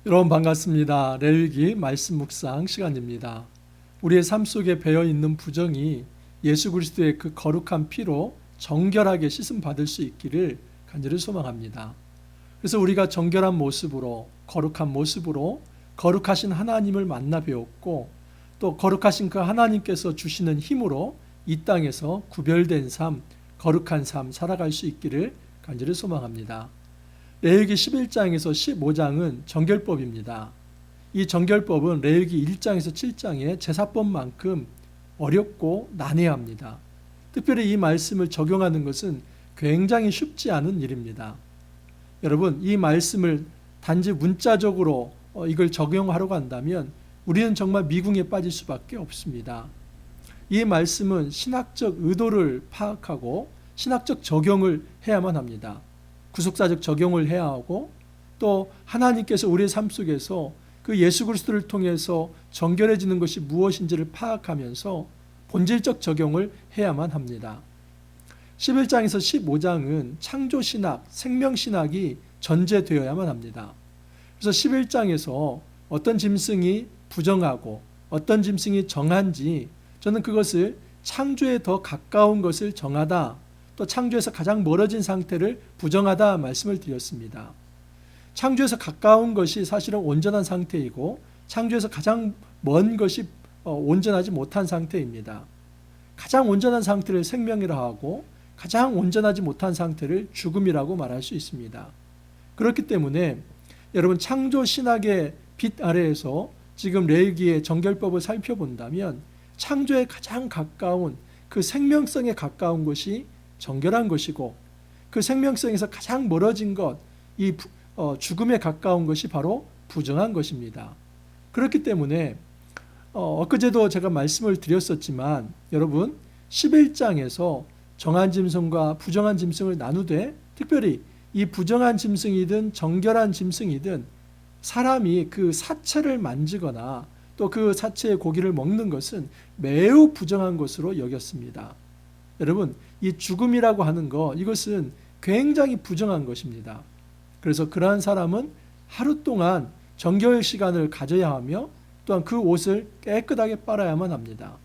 여러분 반갑습니다. 레위기 말씀 묵상 시간입니다. 우리의 삶 속에 배어 있는 부정이 예수 그리스도의 그 거룩한 피로 정결하게 씻음 받을 수 있기를 간절히 소망합니다. 그래서 우리가 정결한 모습으로 거룩한 모습으로 거룩하신 하나님을 만나 배웠고 또 거룩하신 그 하나님께서 주시는 힘으로 이 땅에서 구별된 삶, 거룩한 삶 살아갈 수 있기를 간절히 소망합니다. 레위기 11장에서 15장은 정결법입니다. 이 정결법은 레위기 1장에서 7장의 제사법만큼 어렵고 난해합니다. 특별히 이 말씀을 적용하는 것은 굉장히 쉽지 않은 일입니다. 여러분, 이 말씀을 단지 문자적으로 이걸 적용하려고 한다면 우리는 정말 미궁에 빠질 수밖에 없습니다. 이 말씀은 신학적 의도를 파악하고 신학적 적용을 해야만 합니다. 구속사적 적용을 해야 하고 또 하나님께서 우리의 삶 속에서 그 예수 그리스도를 통해서 정결해지는 것이 무엇인지를 파악하면서 본질적 적용을 해야만 합니다. 11장에서 15장은 창조신학, 생명신학이 전제되어야만 합니다. 그래서 11장에서 어떤 짐승이 부정하고 어떤 짐승이 정한지 저는 그것을 창조에 더 가까운 것을 정하다, 또 창조에서 가장 멀어진 상태를 부정하다 말씀을 드렸습니다. 창조에서 가까운 것이 사실은 온전한 상태이고 창조에서 가장 먼 것이 온전하지 못한 상태입니다. 가장 온전한 상태를 생명이라 하고 가장 온전하지 못한 상태를 죽음이라고 말할 수 있습니다. 그렇기 때문에 여러분 창조 신학의 빛 아래에서 지금 레위기의 정결법을 살펴본다면 창조에 가장 가까운 그 생명성에 가까운 것이 정결한 것이고 그 생명성에서 가장 멀어진 것, 이 죽음에 가까운 것이 바로 부정한 것입니다. 그렇기 때문에 엊그제도 제가 말씀을 드렸었지만 여러분 11장에서 정한 짐승과 부정한 짐승을 나누되 특별히 이 부정한 짐승이든 정결한 짐승이든 사람이 그 사체를 만지거나 또 그 사체의 고기를 먹는 것은 매우 부정한 것으로 여겼습니다. 여러분 이 죽음이라고 하는 것 이것은 굉장히 부정한 것입니다. 그래서 그러한 사람은 하루 동안 정결 시간을 가져야 하며 또한 그 옷을 깨끗하게 빨아야만 합니다.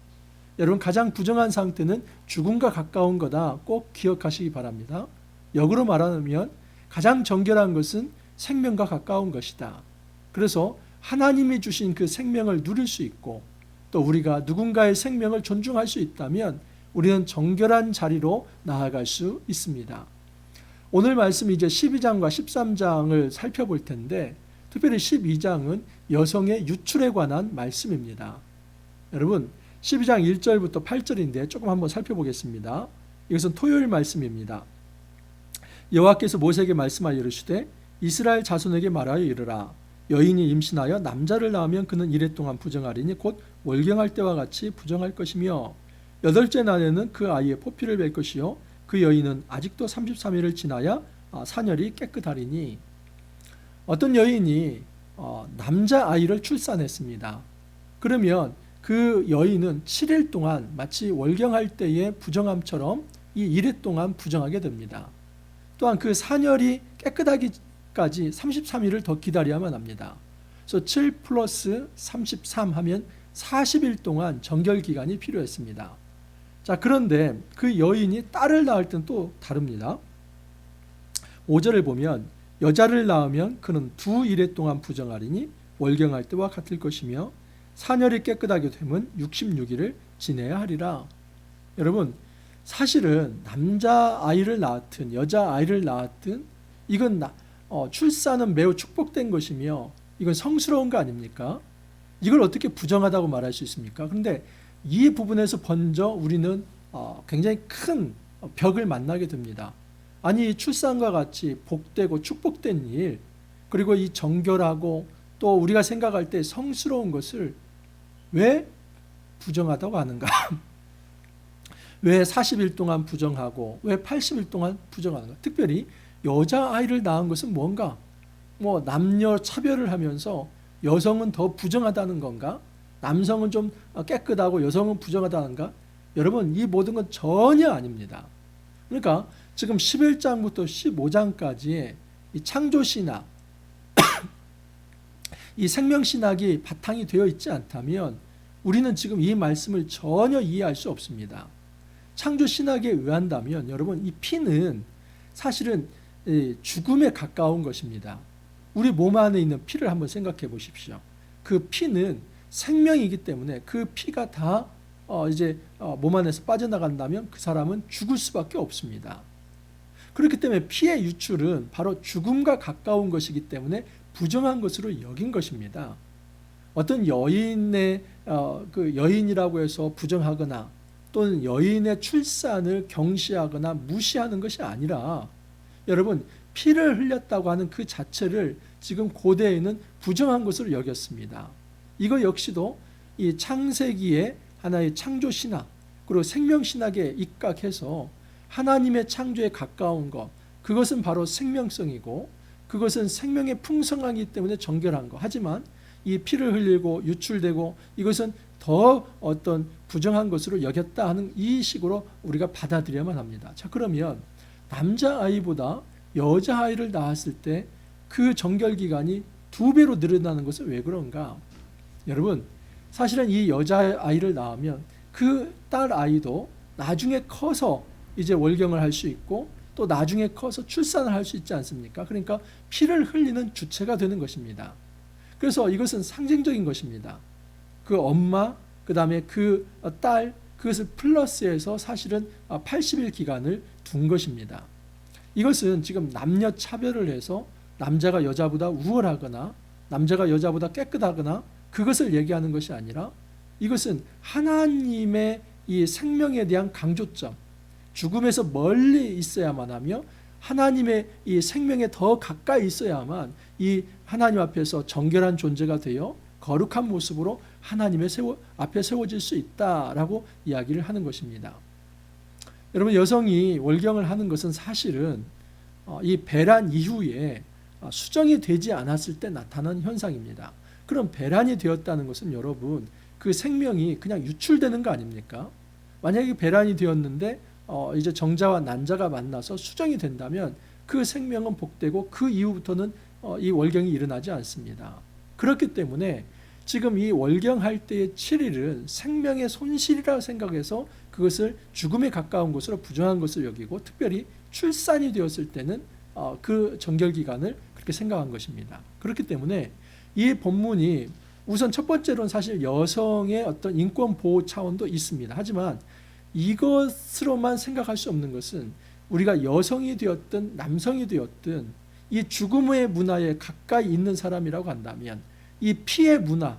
여러분 가장 부정한 상태는 죽음과 가까운 거다 꼭 기억하시기 바랍니다. 역으로 말하면 가장 정결한 것은 생명과 가까운 것이다. 그래서 하나님이 주신 그 생명을 누릴 수 있고 또 우리가 누군가의 생명을 존중할 수 있다면 우리는 정결한 자리로 나아갈 수 있습니다. 오늘 말씀 이제 12장과 13장을 살펴볼 텐데 특별히 12장은 여성의 유출에 관한 말씀입니다. 여러분 12장 1절부터 8절인데 조금 한번 살펴보겠습니다. 이것은 토요일 말씀입니다. 여호와께서 모세에게 말씀하여 이르시되 이스라엘 자손에게 말하여 이르라 여인이 임신하여 남자를 낳으면 그는 이레 동안 부정하리니 곧 월경할 때와 같이 부정할 것이며 여덟째 날에는 그 아이의 포피를 뺄 것이요 그 여인은 아직도 33일을 지나야 사녀리 깨끗하리니. 어떤 여인이 남자 아이를 출산했습니다. 그러면 그 여인은 7일 동안 마치 월경할 때의 부정함처럼 이 이레 동안 부정하게 됩니다. 또한 그 사녀리 깨끗하기까지 33일을 더 기다려야만 합니다. 그래서 7 플러스 33 하면 40일 동안 정결 기간이 필요했습니다. 자, 그런데 그 여인이 딸을 낳을 때는 또 다릅니다. 5절을 보면 여자를 낳으면 그는 2일 동안 부정하리니 월경할 때와 같을 것이며 사녀리 깨끗하게 되면 66일을 지내야 하리라. 여러분 사실은 남자 아이를 낳았든 여자 아이를 낳았든 이건 출산은 매우 축복된 것이며 이건 성스러운 거 아닙니까? 이걸 어떻게 부정하다고 말할 수 있습니까? 그런데 이 부분에서 먼저 우리는 굉장히 큰 벽을 만나게 됩니다. 아니 출산과 같이 복되고 축복된 일 그리고 이 정결하고 또 우리가 생각할 때 성스러운 것을 왜 부정하다고 하는가? 왜 40일 동안 부정하고 왜 80일 동안 부정하는가? 특별히 여자아이를 낳은 것은 뭔가? 남녀 차별을 하면서 여성은 더 부정하다는 건가? 남성은 좀 깨끗하고 여성은 부정하다는가? 여러분 이 모든 건 전혀 아닙니다. 그러니까 지금 11장부터 15장까지의 이 창조신학 이 생명신학이 바탕이 되어 있지 않다면 우리는 지금 이 말씀을 전혀 이해할 수 없습니다. 창조신학에 의한다면 여러분, 이 피는 사실은 죽음에 가까운 것입니다. 우리 몸 안에 있는 피를 한번 생각해 보십시오. 그 피는 생명이기 때문에 그 피가 다 몸 안에서 빠져나간다면 그 사람은 죽을 수밖에 없습니다. 그렇기 때문에 피의 유출은 바로 죽음과 가까운 것이기 때문에 부정한 것으로 여긴 것입니다. 어떤 여인의 그 여인이라고 해서 부정하거나 또는 여인의 출산을 경시하거나 무시하는 것이 아니라 여러분, 피를 흘렸다고 하는 그 자체를 지금 고대에는 부정한 것으로 여겼습니다. 이거 역시도 이 창세기의 하나의 창조신학 그리고 생명신학에 입각해서 하나님의 창조에 가까운 것, 그것은 바로 생명성이고 그것은 생명의 풍성하기 때문에 정결한 것. 하지만 이 피를 흘리고 유출되고 이것은 더 어떤 부정한 것으로 여겼다 하는 이 식으로 우리가 받아들여야만 합니다. 자, 그러면 남자아이보다 여자아이를 낳았을 때 그 정결기간이 2배로 늘어나는 것은 왜 그런가? 여러분, 사실은 이 여자아이를 낳으면 그 딸아이도 나중에 커서 이제 월경을 할 수 있고 또 나중에 커서 출산을 할 수 있지 않습니까? 그러니까 피를 흘리는 주체가 되는 것입니다. 그래서 이것은 상징적인 것입니다. 그 엄마, 그 다음에 그 딸, 그것을 플러스해서 사실은 80일 기간을 둔 것입니다. 이것은 지금 남녀 차별을 해서 남자가 여자보다 우월하거나 남자가 여자보다 깨끗하거나 그것을 얘기하는 것이 아니라 이것은 하나님의 이 생명에 대한 강조점, 죽음에서 멀리 있어야만 하며 하나님의 이 생명에 더 가까이 있어야만 이 하나님 앞에서 정결한 존재가 되어 거룩한 모습으로 하나님의 앞에 세워질 수 있다라고 이야기를 하는 것입니다. 여러분, 여성이 월경을 하는 것은 사실은 이 배란 이후에 수정이 되지 않았을 때 나타나는 현상입니다. 그럼 배란이 되었다는 것은 여러분, 그 생명이 그냥 유출되는 거 아닙니까? 만약에 배란이 되었는데 이제 정자와 난자가 만나서 수정이 된다면 그 생명은 복되고 그 이후부터는 이 월경이 일어나지 않습니다. 그렇기 때문에 지금 이 월경할 때의 7일은 생명의 손실이라고 생각해서 그것을 죽음에 가까운 것으로 부정한 것을 여기고 특별히 출산이 되었을 때는 그 정결기간을 그렇게 생각한 것입니다. 그렇기 때문에 이 본문이 우선 첫 번째로는 사실 여성의 어떤 인권 보호 차원도 있습니다. 하지만 이것으로만 생각할 수 없는 것은 우리가 여성이 되었든 남성이 되었든 이 죽음의 문화에 가까이 있는 사람이라고 한다면 이 피의 문화,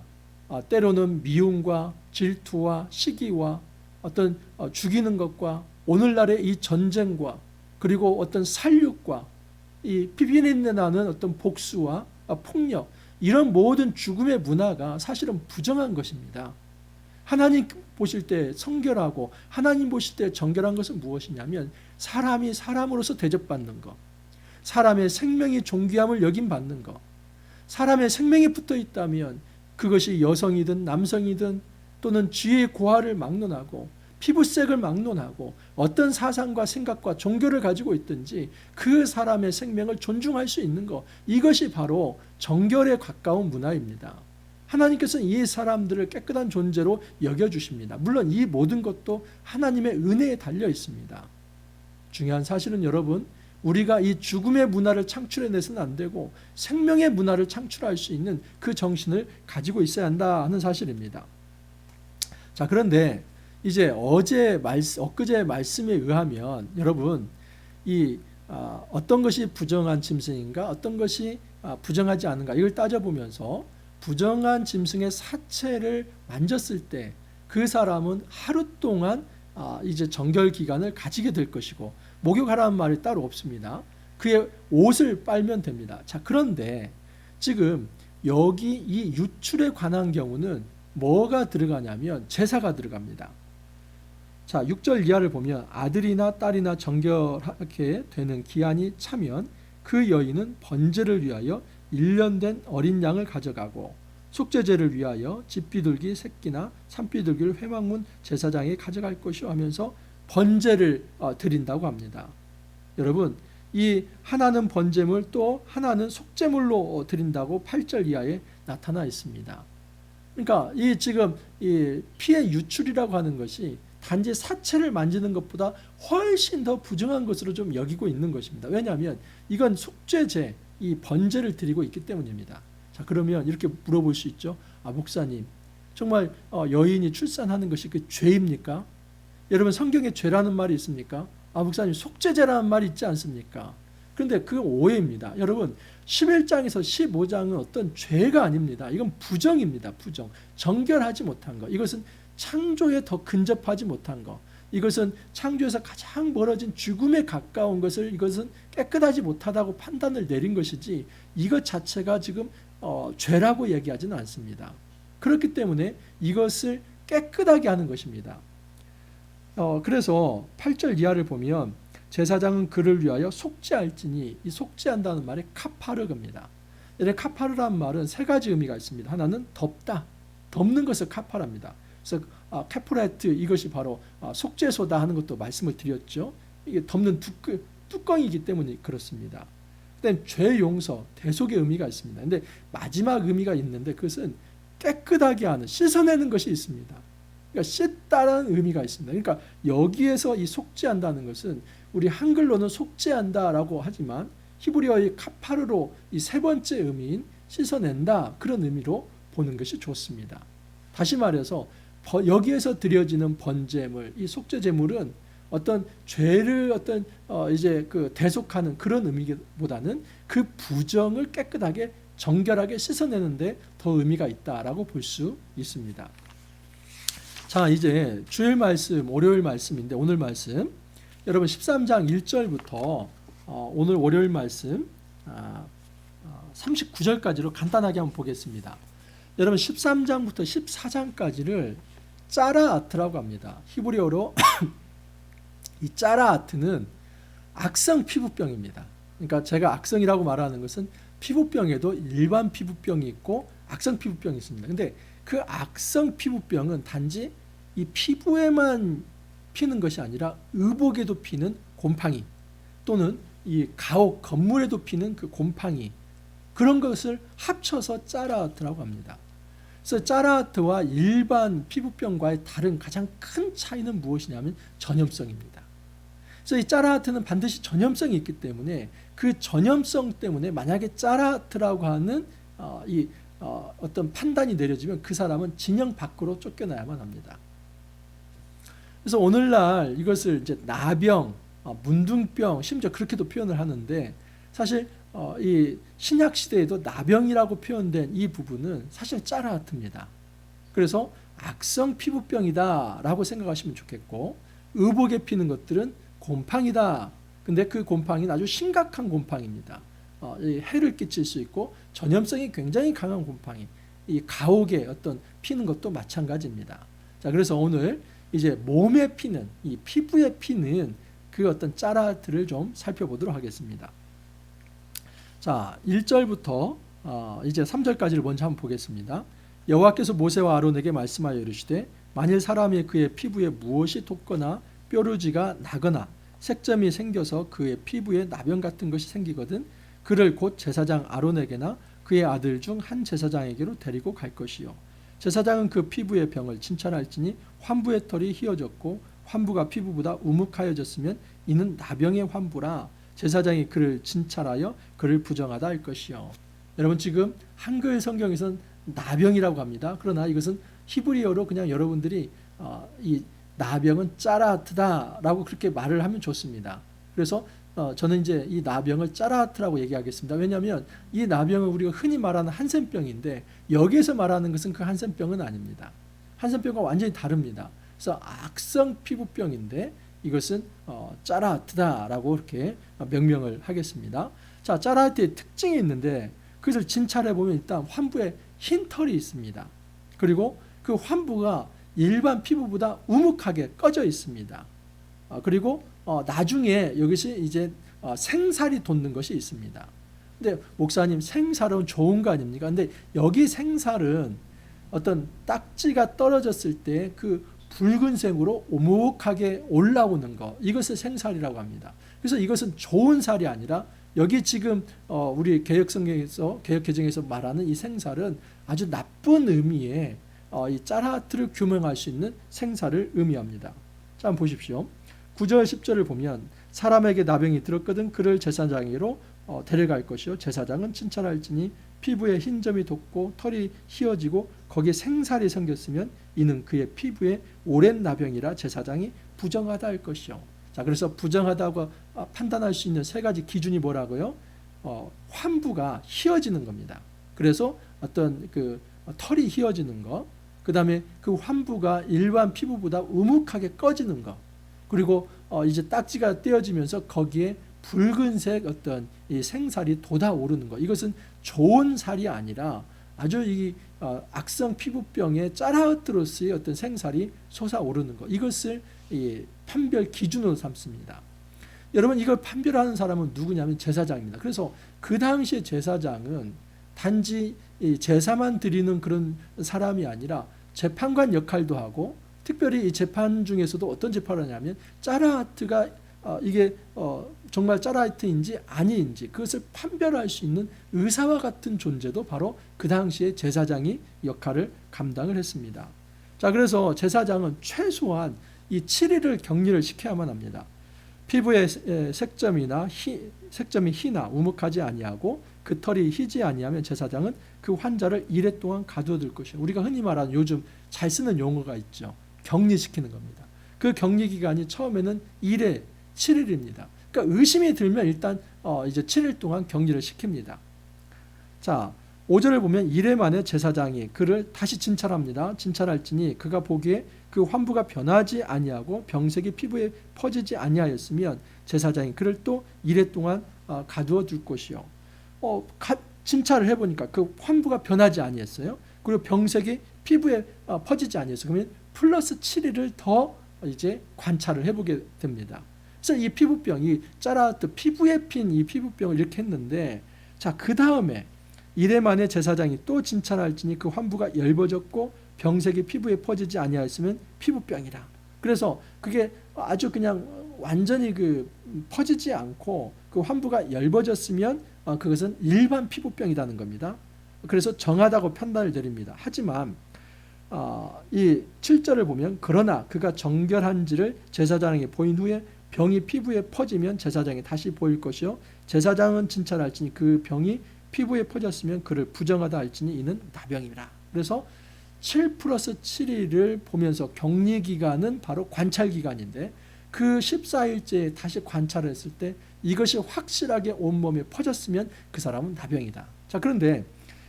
때로는 미움과 질투와 시기와 어떤 죽이는 것과 오늘날의 이 전쟁과 그리고 어떤 살육과 이 피비린내 나는 어떤 복수와 폭력, 이런 모든 죽음의 문화가 사실은 부정한 것입니다. 하나님 보실 때 성결하고 하나님 보실 때 정결한 것은 무엇이냐면 사람이 사람으로서 대접받는 것, 사람의 생명이 존귀함을 여김받는 것, 사람의 생명이 붙어 있다면 그것이 여성이든 남성이든 또는 쥐의 고화를 막론하고 피부색을 막론하고 어떤 사상과 생각과 종교를 가지고 있든지 그 사람의 생명을 존중할 수 있는 것, 이것이 바로 정결에 가까운 문화입니다. 하나님께서는 이 사람들을 깨끗한 존재로 여겨주십니다. 물론 이 모든 것도 하나님의 은혜에 달려 있습니다. 중요한 사실은 여러분, 우리가 이 죽음의 문화를 창출해내서는 안 되고 생명의 문화를 창출할 수 있는 그 정신을 가지고 있어야 한다 하는 사실입니다. 자, 그런데 이제 엊그제 말씀에 의하면 여러분, 이 어떤 것이 부정한 짐승인가, 어떤 것이 부정하지 않은가, 이걸 따져보면서 부정한 짐승의 사체를 만졌을 때 그 사람은 하루 동안 이제 정결 기간을 가지게 될 것이고, 목욕하라는 말이 따로 없습니다. 그의 옷을 빨면 됩니다. 자, 그런데 지금 여기 이 유출에 관한 경우는 뭐가 들어가냐면 제사가 들어갑니다. 자, 6절 이하를 보면 아들이나 딸이나 정결하게 되는 기한이 차면 그 여인은 번제를 위하여 1년 된 어린 양을 가져가고 속죄제를 위하여 집비둘기 새끼나 산비둘기를 회막문 제사장에 가져갈 것이요 하면서 번제를 드린다고 합니다. 여러분, 이 하나는 번제물 또 하나는 속죄물로 드린다고 8절 이하에 나타나 있습니다. 그러니까 이 지금 이 피의 유출이라고 하는 것이 단지 사체를 만지는 것보다 훨씬 더 부정한 것으로 좀 여기고 있는 것입니다. 왜냐하면 이건 속죄제, 이 번제를 드리고 있기 때문입니다. 자, 그러면 이렇게 물어볼 수 있죠. 아, 목사님, 정말 여인이 출산하는 것이 그 죄입니까? 여러분, 성경에 죄라는 말이 있습니까? 아, 목사님, 속죄제라는 말이 있지 않습니까? 그런데 그 오해입니다. 여러분, 11장에서 15장은 어떤 죄가 아닙니다. 이건 부정입니다. 부정. 정결하지 못한 것. 이것은 창조에 더 근접하지 못한 것. 이것은 창조에서 가장 멀어진 죽음에 가까운 것을 이것은 깨끗하지 못하다고 판단을 내린 것이지 이것 자체가 지금 죄라고 얘기하지는 않습니다. 그렇기 때문에 이것을 깨끗하게 하는 것입니다. 그래서 8절 이하를 보면 제사장은 그를 위하여 속죄할지니, 이 속죄한다는 말이 카파르입니다. 카파르라는 말은 세 가지 의미가 있습니다. 하나는 덮다, 덮는 것을 카파라입니다. 그래서 캐프레트, 이것이 바로 속죄소다 하는 것도 말씀을 드렸죠. 이게 덮는 뚜껑이기 때문에 그렇습니다. 그다음 죄 용서, 대속의 의미가 있습니다. 근데 마지막 의미가 있는데 그것은 깨끗하게 하는, 씻어내는 것이 있습니다. 그러니까 씻다라는 의미가 있습니다. 그러니까 여기에서 이 속죄한다는 것은 우리 한글로는 속죄한다라고 하지만 히브리어의 카파르로 이 세 번째 의미인 씻어낸다, 그런 의미로 보는 것이 좋습니다. 다시 말해서 여기에서 드려지는 번제물, 이 속죄제물은 어떤 죄를 이제 그 대속하는 그런 의미보다는 그 부정을 깨끗하게 정결하게 씻어내는데 더 의미가 있다라고 볼 수 있습니다. 자, 이제 주일 말씀, 월요일 말씀인데 오늘 말씀 여러분 13장 1절부터 오늘 월요일 말씀 39절까지로 간단하게 한번 보겠습니다. 여러분 13장부터 14장까지를 짜라아트라고 합니다. 히브리어로 이 짜라아트는 악성 피부병입니다. 그러니까 제가 악성이라고 말하는 것은 피부병에도 일반 피부병이 있고 악성 피부병이 있습니다. 근데 그 악성 피부병은 단지 이 피부에만 피는 것이 아니라 의복에도 피는 곰팡이, 또는 이 가옥 건물에도 피는 그 곰팡이, 그런 것을 합쳐서 짜라아트라고 합니다. 그래서 짜라아트와 일반 피부병과의 다른 가장 큰 차이는 무엇이냐면 전염성입니다. 그래서 이 짜라아트는 반드시 전염성이 있기 때문에 그 전염성 때문에 만약에 짜라아트라고 하는 어떤 판단이 내려지면 그 사람은 진영 밖으로 쫓겨나야만 합니다. 그래서 오늘날 이것을 이제 나병, 문둥병, 심지어 그렇게도 표현을 하는데 사실 이 신약 시대에도 나병이라고 표현된 이 부분은 사실 짜라아트입니다. 그래서 악성 피부병이다라고 생각하시면 좋겠고, 의복에 피는 것들은 곰팡이다. 근데 그 곰팡이는 아주 심각한 곰팡이입니다. 해를 끼칠 수 있고 전염성이 굉장히 강한 곰팡이, 이 가옥에 피는 것도 마찬가지입니다. 자, 그래서 오늘 이제 몸에 피는, 이 피부에 피는 그 어떤 짜라아트를 좀 살펴보도록 하겠습니다. 자, 1절부터 이제 3절까지를 먼저 한번 보겠습니다. 여호와께서 모세와 아론에게 말씀하여 이르시되, 만일 사람이 그의 피부에 무엇이 돋거나 뾰루지가 나거나 색점이 생겨서 그의 피부에 나병 같은 것이 생기거든 그를 곧 제사장 아론에게나 그의 아들 중 한 제사장에게로 데리고 갈 것이요, 제사장은 그 피부의 병을 진찰할지니 환부의 털이 휘어졌고 환부가 피부보다 우묵하여졌으면 이는 나병의 환부라, 제사장이 그를 진찰하여 그를 부정하다 할 것이요. 여러분, 지금 한글 성경에서는 나병이라고 합니다. 그러나 이것은 히브리어로 그냥 여러분들이 이 나병은 짜라아트다라고 그렇게 말을 하면 좋습니다. 그래서 저는 이제 이 나병을 짜라아트라고 얘기하겠습니다. 왜냐하면 이 나병은 우리가 흔히 말하는 한센병인데 여기에서 말하는 것은 그 한센병은 아닙니다. 한센병과 완전히 다릅니다. 그래서 악성 피부병인데 이것은 짜라아트다라고 이렇게 명명을 하겠습니다. 자, 짜라아트의 특징이 있는데 그것을 진찰해 보면 일단 환부에 흰 털이 있습니다. 그리고 그 환부가 일반 피부보다 우묵하게 꺼져 있습니다. 그리고 나중에 여기서 이제 생살이 돋는 것이 있습니다. 근데 목사님, 생살은 좋은 거 아닙니까? 근데 여기 생살은 어떤 딱지가 떨어졌을 때 그 붉은색으로 오목하게 올라오는 것, 이것을 생살이라고 합니다. 그래서 이것은 좋은 살이 아니라 여기 지금 우리 개혁성경에서 개혁개정에서 말하는 이 생살은 아주 나쁜 의미의 이 짜라하트를 규명할 수 있는 생살을 의미합니다. 자, 한번 보십시오. 9절 10절을 보면 사람에게 나병이 들었거든 그를 제사장에게로 데려갈 것이요 제사장은 칭찬할지니 피부에 흰 점이 돋고 털이 휘어지고 거기에 생살이 생겼으면 이는 그의 피부에 오랜 나병이라 제사장이 부정하다 할 것이요. 자, 그래서 부정하다고 판단할 수 있는 세 가지 기준이 뭐라고요? 환부가 휘어지는 겁니다. 그래서 어떤 그 털이 휘어지는 거, 그 다음에 그 환부가 일반 피부보다 우묵하게 꺼지는 거, 그리고 이제 딱지가 떼어지면서 거기에 붉은색 어떤 이 생살이 돋아오르는 거. 이것은 좋은 살이 아니라 아주 이 악성 피부병의 짜라흐트로스의 어떤 생살이 솟아오르는 거. 이것을 이 판별 기준으로 삼습니다. 여러분, 이걸 판별하는 사람은 누구냐면 제사장입니다. 그래서 그 당시에 제사장은 단지 이 제사만 드리는 그런 사람이 아니라 재판관 역할도 하고, 특별히 이 재판 중에서도 어떤 재판을 하냐면 짜라하트가 이게 정말 짜라하트인지 아니인지 그것을 판별할 수 있는 의사와 같은 존재도 바로 그 당시에 제사장이 역할을 감당을 했습니다. 자, 그래서 제사장은 최소한 이 7일을 격리를 시켜야만 합니다. 피부에 색점이 희나 우묵하지 아니하고 그 털이 희지 아니하면 제사장은 그 환자를 이래 동안 가두어둘 것이요. 우리가 흔히 말하는 요즘 잘 쓰는 용어가 있죠. 격리시키는 겁니다. 그 격리 기간이 처음에는 1회 7일입니다. 그러니까 의심이 들면 일단 이제 7일 동안 격리를 시킵니다. 자, 5절을 보면 1회 만에 제사장이 그를 다시 진찰합니다. 진찰할지니 그가 보기에 그 환부가 변하지 아니하고 병색이 피부에 퍼지지 아니하였으면 제사장이 그를 또 1회 동안 가두어 둘 것이요. 진찰을 해보니까 그 환부가 변하지 아니했어요. 그리고 병색이 피부에 퍼지지 아니했어요. 그러면 플러스 7일을 더 이제 관찰을 해보게 됩니다. 그래서 이 피부병이 짜라하트 피부에 핀 이 피부병을 이렇게 했는데, 자, 그 다음에 1회 만에 제사장이 또 진찰할지니 그 환부가 엷어졌고 병색이 피부에 퍼지지 아니하였으면 피부병이라. 그래서 그게 아주 그냥 완전히 퍼지지 않고 그 환부가 엷어졌으면 그것은 일반 피부병이라는 겁니다. 그래서 정하다고 판단을 내립니다. 하지만 이 7절을 보면 그러나 그가 정결한지를 제사장에게 보인 후에 병이 피부에 퍼지면 제사장이 다시 보일 것이요 제사장은 진찰할지니 그 병이 피부에 퍼졌으면 그를 부정하다 할지니 이는 나병이라. 그래서 7 플러스 7일을 보면서 격리 기간은 바로 관찰 기간인데 그 14일째에 다시 관찰을 했을 때 이것이 확실하게 온몸에 퍼졌으면 그 사람은 나병이다. 자, 그런데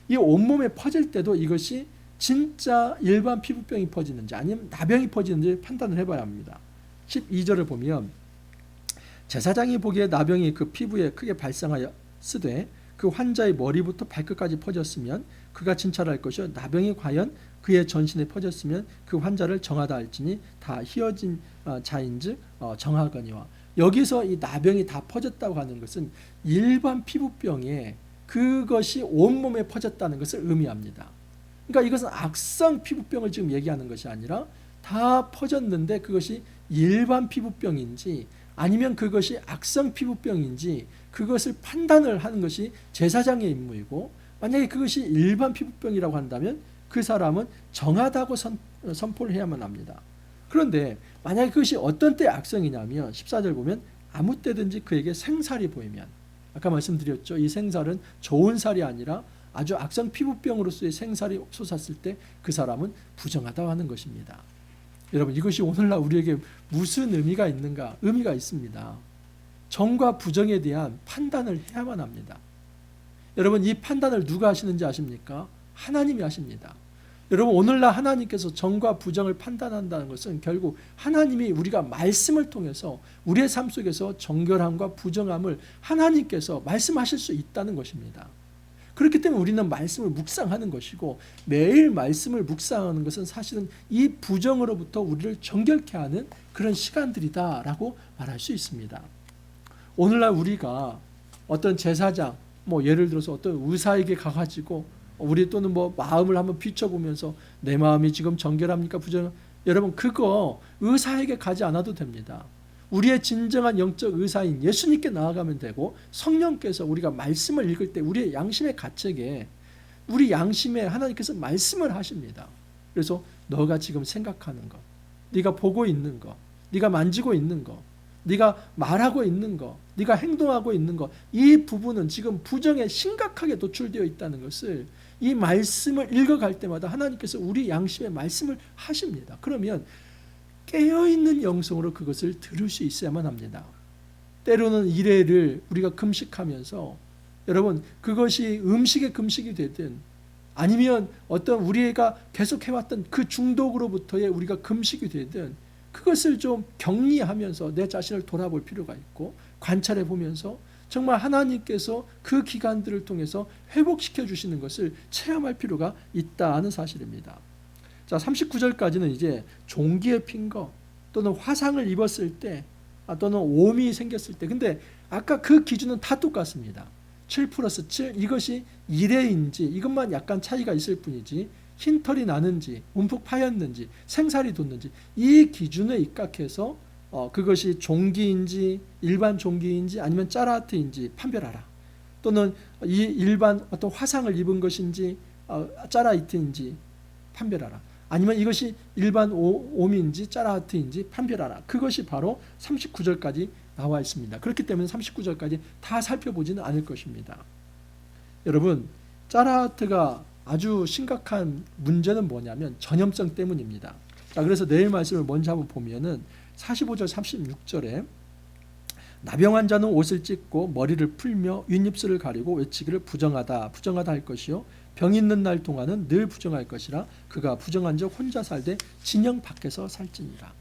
이 온몸에 퍼질 때도 이것이 진짜 일반 피부병이 퍼지는지 아니면 나병이 퍼지는지 판단을 해봐야 합니다. 12절을 보면 제사장이 보기에 나병이 그 피부에 크게 발생하여 쓰되 그 환자의 머리부터 발끝까지 퍼졌으면 그가 진찰할 것이요 나병이 과연 그의 전신에 퍼졌으면 그 환자를 정하다 할지니 다 희어진 자인즉 정하거니와. 여기서 이 나병이 다 퍼졌다고 하는 것은 일반 피부병에 그것이 온몸에 퍼졌다는 것을 의미합니다. 그러니까 이것은 악성 피부병을 지금 얘기하는 것이 아니라 다 퍼졌는데 그것이 일반 피부병인지 아니면 그것이 악성 피부병인지 그것을 판단을 하는 것이 제사장의 임무이고, 만약에 그것이 일반 피부병이라고 한다면 그 사람은 정하다고 선포를 해야만 합니다. 그런데 만약에 그것이 어떤 때 악성이냐면 14절 보면 아무 때든지 그에게 생살이 보이면, 아까 말씀드렸죠. 이 생살은 좋은 살이 아니라 아주 악성 피부병으로서의 생살이 솟았을 때 그 사람은 부정하다고 하는 것입니다. 여러분, 이것이 오늘날 우리에게 무슨 의미가 있는가? 의미가 있습니다. 정과 부정에 대한 판단을 해야만 합니다. 여러분, 이 판단을 누가 하시는지 아십니까? 하나님이 하십니다. 여러분, 오늘날 하나님께서 정과 부정을 판단한다는 것은 결국 하나님이 우리가 말씀을 통해서 우리의 삶 속에서 정결함과 부정함을 하나님께서 말씀하실 수 있다는 것입니다. 그렇기 때문에 우리는 말씀을 묵상하는 것이고, 매일 말씀을 묵상하는 것은 사실은 이 부정으로부터 우리를 정결케 하는 그런 시간들이다라고 말할 수 있습니다. 오늘날 우리가 어떤 제사장, 예를 들어서 어떤 의사에게 가가지고 우리 또는 마음을 한번 비춰보면서 내 마음이 지금 정결합니까 부정? 여러분, 그거 의사에게 가지 않아도 됩니다. 우리의 진정한 영적 의사인 예수님께 나아가면 되고, 성령께서 우리가 말씀을 읽을 때 우리의 양심의 가책에, 우리 양심에 하나님께서 말씀을 하십니다. 그래서 너가 지금 생각하는 것, 네가 보고 있는 것, 네가 만지고 있는 것, 네가 말하고 있는 것, 네가 행동하고 있는 것, 이 부분은 지금 부정에 심각하게 노출되어 있다는 것을 이 말씀을 읽어갈 때마다 하나님께서 우리 양심에 말씀을 하십니다. 그러면 깨어있는 영성으로 그것을 들을 수 있어야만 합니다. 때로는 이래를 우리가 금식하면서, 여러분, 그것이 음식의 금식이 되든 아니면 어떤 우리가 계속 해왔던 그 중독으로부터의 우리가 금식이 되든, 그것을 좀 격리하면서 내 자신을 돌아볼 필요가 있고, 관찰해 보면서 정말 하나님께서 그 기간들을 통해서 회복시켜 주시는 것을 체험할 필요가 있다는 사실입니다. 자, 39절까지는 이제 종기에 핀 거, 또는 화상을 입었을 때, 또는 오미 생겼을 때, 근데 아까 그 기준은 다 똑같습니다. 7 플러스 7, 이것이 일회인지 이것만 약간 차이가 있을 뿐이지, 흰털이 나는지 움푹 파였는지 생살이 돋는지 이 기준에 입각해서 그것이 종기인지 일반 종기인지 아니면 짜라하트인지 판별하라. 또는 이 일반 어떤 화상을 입은 것인지 짜라이트인지 판별하라. 아니면 이것이 일반 오미인지 짜라하트인지 판별하라. 그것이 바로 39절까지 나와 있습니다. 그렇기 때문에 39절까지 다 살펴보지는 않을 것입니다. 여러분, 짜라하트가 아주 심각한 문제는 뭐냐면 전염성 때문입니다. 자, 그래서 내일 말씀을 먼저 한번 보면은 45절 36절에 나병 환자는 옷을 찢고 머리를 풀며 윗입술을 가리고 외치기를 부정하다 부정하다 할 것이요 병 있는 날 동안은 늘 부정할 것이라 그가 부정한 적 혼자 살되 진영 밖에서 살지니라.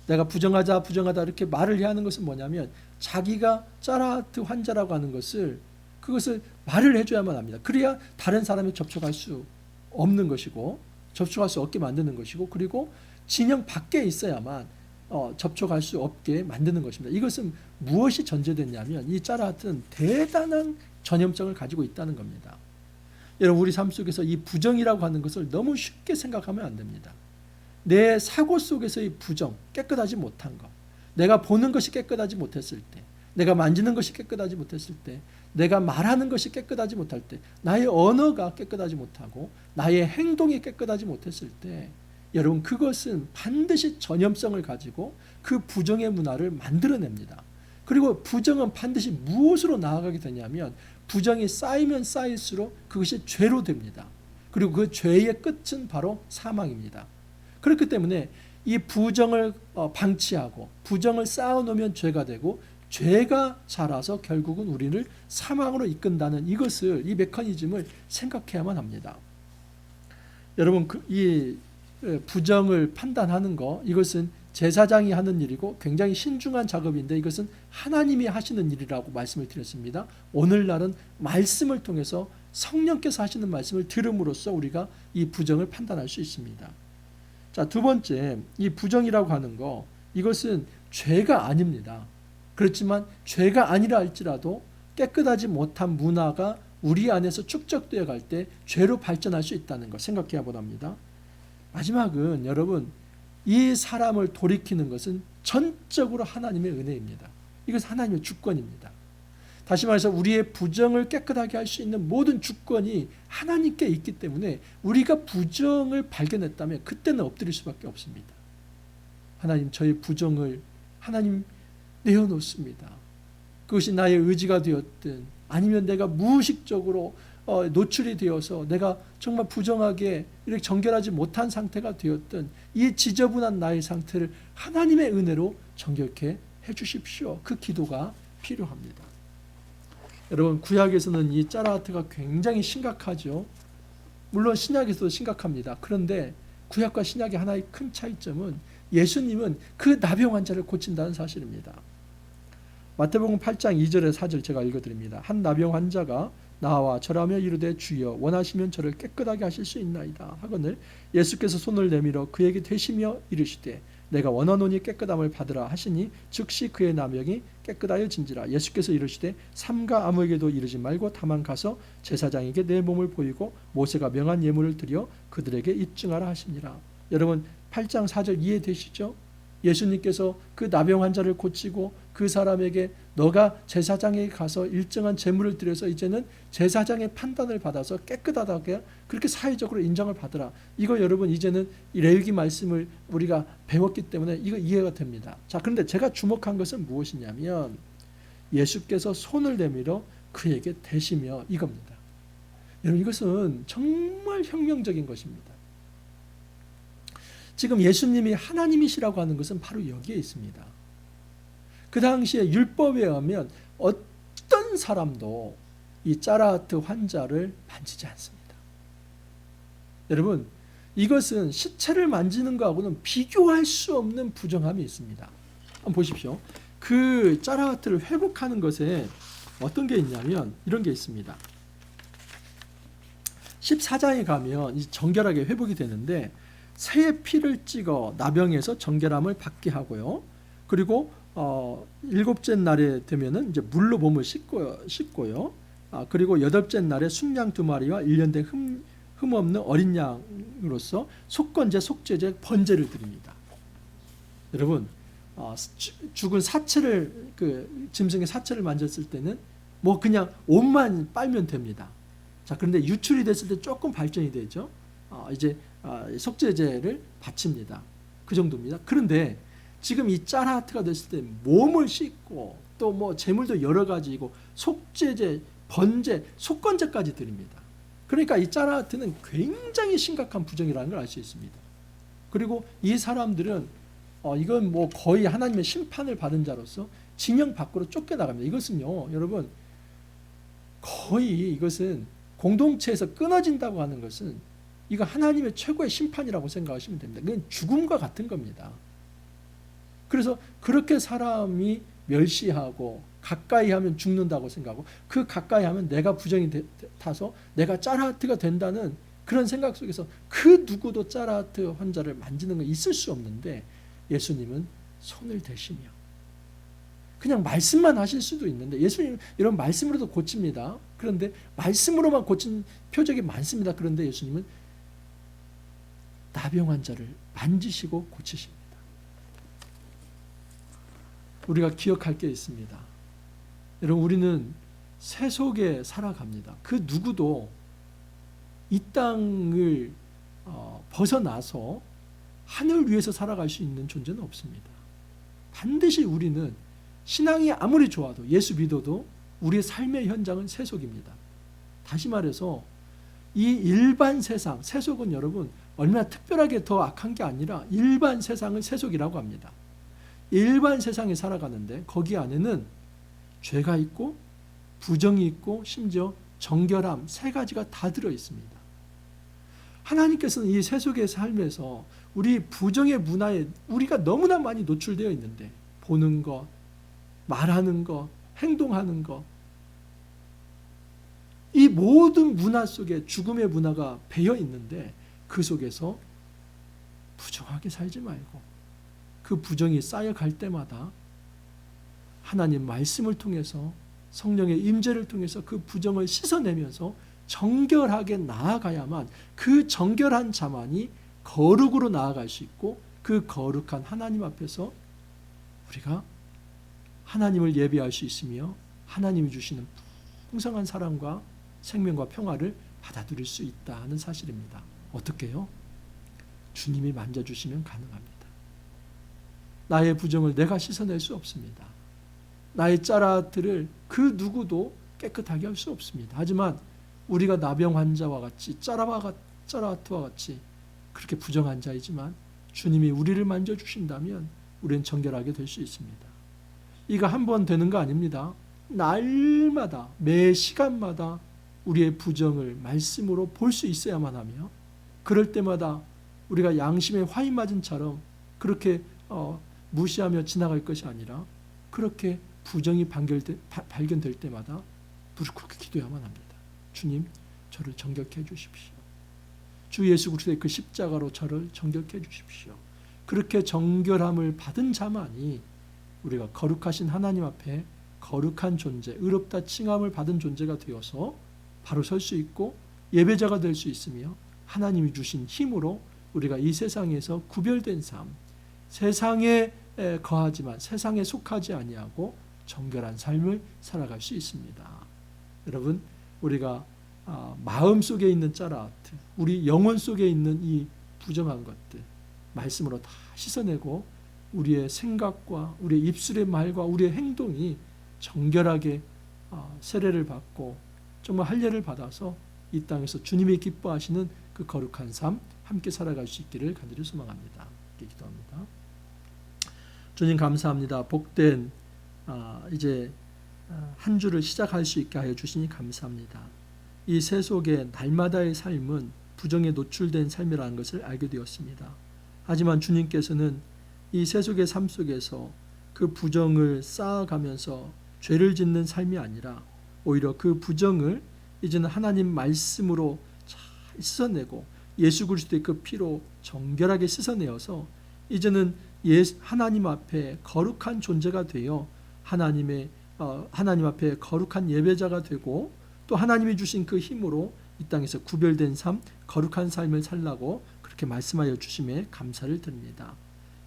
내가 부정하자 부정하다 이렇게 말을 해야 하는 것은 뭐냐면, 자기가 짜라하트 환자라고 하는 것을, 그것을 말을 해줘야만 합니다. 그래야 다른 사람이 접촉할 수 없는 것이고, 접촉할 수 없게 만드는 것이고, 그리고 진영 밖에 있어야만 접촉할 수 없게 만드는 것입니다. 이것은 무엇이 전제됐냐면, 이 짜라하트는 대단한 전염성을 가지고 있다는 겁니다. 여러분, 우리 삶 속에서 이 부정이라고 하는 것을 너무 쉽게 생각하면 안 됩니다. 내 사고 속에서의 부정, 깨끗하지 못한 것, 내가 보는 것이 깨끗하지 못했을 때, 내가 만지는 것이 깨끗하지 못했을 때, 내가 말하는 것이 깨끗하지 못할 때, 나의 언어가 깨끗하지 못하고 나의 행동이 깨끗하지 못했을 때, 여러분, 그것은 반드시 전염성을 가지고 그 부정의 문화를 만들어냅니다. 그리고 부정은 반드시 무엇으로 나아가게 되냐면, 부정이 쌓이면 쌓일수록 그것이 죄로 됩니다. 그리고 그 죄의 끝은 바로 사망입니다. 그렇기 때문에 이 부정을 방치하고 부정을 쌓아놓으면 죄가 되고, 죄가 자라서 결국은 우리를 사망으로 이끈다는 이것을, 이 메커니즘을 생각해야만 합니다. 여러분, 이 부정을 판단하는 거, 이것은 제사장이 하는 일이고 굉장히 신중한 작업인데, 이것은 하나님이 하시는 일이라고 말씀을 드렸습니다. 오늘날은 말씀을 통해서 성령께서 하시는 말씀을 들음으로써 우리가 이 부정을 판단할 수 있습니다. 자, 두 번째, 이 부정이라고 하는 거, 이것은 죄가 아닙니다. 그렇지만 죄가 아니라 할지라도 깨끗하지 못한 문화가 우리 안에서 축적되어 갈 때 죄로 발전할 수 있다는 것 생각해야 합니다. 마지막은 여러분, 이 사람을 돌이키는 것은 전적으로 하나님의 은혜입니다. 이것은 하나님의 주권입니다. 다시 말해서 우리의 부정을 깨끗하게 할 수 있는 모든 주권이 하나님께 있기 때문에, 우리가 부정을 발견했다면 그때는 엎드릴 수밖에 없습니다. 하나님, 저의 부정을 하나님 내어놓습니다. 그것이 나의 의지가 되었든 아니면 내가 무의식적으로 노출이 되어서 내가 정말 부정하게 이렇게 정결하지 못한 상태가 되었든, 이 지저분한 나의 상태를 하나님의 은혜로 정결케 해주십시오. 그 기도가 필요합니다. 여러분, 구약에서는 이 짜라하트가 굉장히 심각하죠. 물론 신약에서도 심각합니다. 그런데 구약과 신약의 하나의 큰 차이점은, 예수님은 그 나병 환자를 고친다는 사실입니다. 마태복음 8장 2절에 4절 제가 읽어드립니다. 한 나병 환자가 나와 절하며 이르되 주여 원하시면 저를 깨끗하게 하실 수 있나이다 하거늘 예수께서 손을 내밀어 그에게 대시며 이르시되 내가 원하노니 깨끗함을 받으라 하시니 즉시 그의 나병이 깨끗하여진지라. 예수께서 이르시되 삼가 아무에게도 이르지 말고 다만 가서 제사장에게 내 몸을 보이고 모세가 명한 예물을 드려 그들에게 입증하라 하시니라. 여러분, 8장 4절 이해되시죠? 예수님께서 그 나병 환자를 고치고 그 사람에게 너가 제사장에게 가서 일정한 제물을 드려서 이제는 제사장의 판단을 받아서 깨끗하다게 그렇게 사회적으로 인정을 받으라. 이거 여러분 이제는 이 레위기 말씀을 우리가 배웠기 때문에 이거 이해가 됩니다. 자, 그런데 제가 주목한 것은 무엇이냐면 예수께서 손을 내밀어 그에게 대시며 이겁니다. 여러분 이것은 정말 혁명적인 것입니다. 지금 예수님이 하나님이시라고 하는 것은 바로 여기에 있습니다. 그 당시에 율법에 의하면 어떤 사람도 이 짜라하트 환자를 만지지 않습니다. 여러분 이것은 시체를 만지는 것하고는 비교할 수 없는 부정함이 있습니다. 한번 보십시오. 그 짜라하트를 회복하는 것에 어떤 게 있냐면 이런 게 있습니다. 14장에 가면 정결하게 회복이 되는데 새의 피를 찍어 나병에서 정결함을 받게 하고요. 그리고 일곱째 날에 되면은 이제 물로 몸을 씻고요. 그리고 여덟째 날에 순양 2마리와 1년 된 흠 없는 어린 양으로서 속건제, 속죄제, 번제를 드립니다. 여러분 죽은 사체를 그 짐승의 사체를 만졌을 때는 뭐 그냥 옷만 빨면 됩니다. 자, 그런데 유출이 됐을 때 조금 발전이 되죠. 이제 속죄제를 바칩니다. 그 정도입니다. 그런데 지금 이 짜라하트가 됐을 때 몸을 씻고 또 뭐 제물도 여러 가지이고 속죄제, 번제, 속건제까지 드립니다. 그러니까 이 짜라하트는 굉장히 심각한 부정이라는 걸 알 수 있습니다. 그리고 이 사람들은 이건 뭐 거의 하나님의 심판을 받은 자로서 징역 밖으로 쫓겨나갑니다. 이것은요, 여러분 거의 이것은 공동체에서 끊어진다고 하는 것은 이거 하나님의 최고의 심판이라고 생각하시면 됩니다. 그건 죽음과 같은 겁니다. 그래서 그렇게 사람이 멸시하고 가까이 하면 죽는다고 생각하고 그 가까이 하면 내가 부정이 타서 내가 짜라하트가 된다는 그런 생각 속에서 그 누구도 짜라하트 환자를 만지는 건 있을 수 없는데 예수님은 손을 대시며 그냥 말씀만 하실 수도 있는데 예수님 이런 말씀으로도 고칩니다. 그런데 말씀으로만 고친 표적이 많습니다. 그런데 예수님은 나병 환자를 만지시고 고치십니다. 우리가 기억할 게 있습니다. 여러분 우리는 새 속에 살아갑니다. 그 누구도 이 땅을 벗어나서 하늘 위에서 살아갈 수 있는 존재는 없습니다. 반드시 우리는 신앙이 아무리 좋아도 예수 믿어도 우리의 삶의 현장은 새 속입니다. 다시 말해서 이 일반 세상, 새 속은 여러분 얼마나 특별하게 더 악한 게 아니라 일반 세상을 새 속이라고 합니다. 일반 세상에 살아가는데 거기 안에는 죄가 있고 부정이 있고 심지어 정결함 세 가지가 다 들어 있습니다. 하나님께서는 이 새 속의 삶에서 우리 부정의 문화에 우리가 너무나 많이 노출되어 있는데 보는 것, 말하는 것, 행동하는 것 이 모든 문화 속에 죽음의 문화가 배어 있는데 그 속에서 부정하게 살지 말고 그 부정이 쌓여갈 때마다 하나님 말씀을 통해서 성령의 임재를 통해서 그 부정을 씻어내면서 정결하게 나아가야만 그 정결한 자만이 거룩으로 나아갈 수 있고 그 거룩한 하나님 앞에서 우리가 하나님을 예배할 수 있으며 하나님이 주시는 풍성한 사랑과 생명과 평화를 받아들일 수 있다는 사실입니다. 어떻게요? 주님이 만져주시면 가능합니다. 나의 부정을 내가 씻어낼 수 없습니다. 나의 짜라하트를 그 누구도 깨끗하게 할 수 없습니다. 하지만 우리가 나병 환자와 같이 짜라하트와 같이 그렇게 부정한 자이지만 주님이 우리를 만져주신다면 우리는 정결하게 될 수 있습니다. 이거 한 번 되는 거 아닙니다. 날마다 매 시간마다 우리의 부정을 말씀으로 볼 수 있어야만 하며 그럴 때마다 우리가 양심의 화이 맞은 처럼 그렇게 무시하며 지나갈 것이 아니라 그렇게 부정이 발견될 때마다 무릎 꿇고 기도해야만 합니다. 주님, 저를 정결케 해주십시오. 주 예수 그리스도의 그 십자가로 저를 정결케 해주십시오. 그렇게 정결함을 받은 자만이 우리가 거룩하신 하나님 앞에 거룩한 존재, 의롭다 칭함을 받은 존재가 되어서 바로 설 수 있고 예배자가 될 수 있으며 하나님이 주신 힘으로 우리가 이 세상에서 구별된 삶, 세상에 거하지만 세상에 속하지 아니하고 정결한 삶을 살아갈 수 있습니다. 여러분, 우리가 마음 속에 있는 짜라하트, 우리 영혼 속에 있는 이 부정한 것들 말씀으로 다 씻어내고 우리의 생각과 우리의 입술의 말과 우리의 행동이 정결하게 세례를 받고 정말 할례를 받아서 이 땅에서 주님이 기뻐하시는 그 거룩한 삶 함께 살아갈 수 있기를 간절히 소망합니다. 기도합니다. 주님 감사합니다. 복된 이제 한 주를 시작할 수 있게 하여 주시니 감사합니다. 이 세속의 날마다의 삶은 부정에 노출된 삶이라는 것을 알게 되었습니다. 하지만 주님께서는 이 세속의 삶 속에서 그 부정을 쌓아가면서 죄를 짓는 삶이 아니라 오히려 그 부정을 이제는 하나님 말씀으로 잘 씻어내고 예수 그리스도의 그 피로 정결하게 씻어내어서 이제는 하나님 앞에 거룩한 존재가 되어 하나님 앞에 거룩한 예배자가 되고 또 하나님이 주신 그 힘으로 이 땅에서 구별된 삶, 거룩한 삶을 살라고 그렇게 말씀하여 주심에 감사를 드립니다.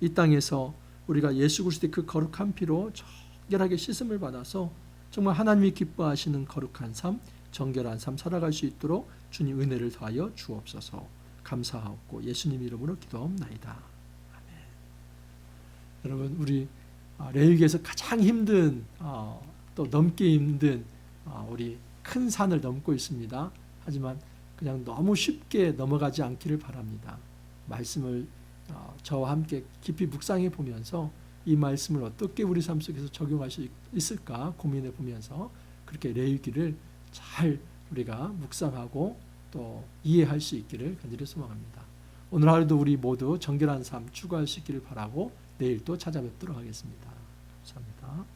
이 땅에서 우리가 예수 그리스도의 그 거룩한 피로 정결하게 씻음을 받아서 정말 하나님이 기뻐하시는 거룩한 삶, 정결한 삶 살아갈 수 있도록 주님 은혜를 더하여 주옵소서. 감사하옵고 예수님 이름으로 기도하옵나이다. 아멘. 여러분, 우리 레위기에서 가장 힘든 또 넘기 힘든 우리 큰 산을 넘고 있습니다. 하지만 그냥 너무 쉽게 넘어가지 않기를 바랍니다. 말씀을 저와 함께 깊이 묵상해 보면서 이 말씀을 어떻게 우리 삶 속에서 적용할 수 있을까 고민해 보면서 그렇게 레위기를 잘 우리가 묵상하고 또 이해할 수 있기를 간절히 소망합니다. 오늘 하루도 우리 모두 정결한 삶 추구할 수 있기를 바라고 내일 또 찾아뵙도록 하겠습니다. 감사합니다.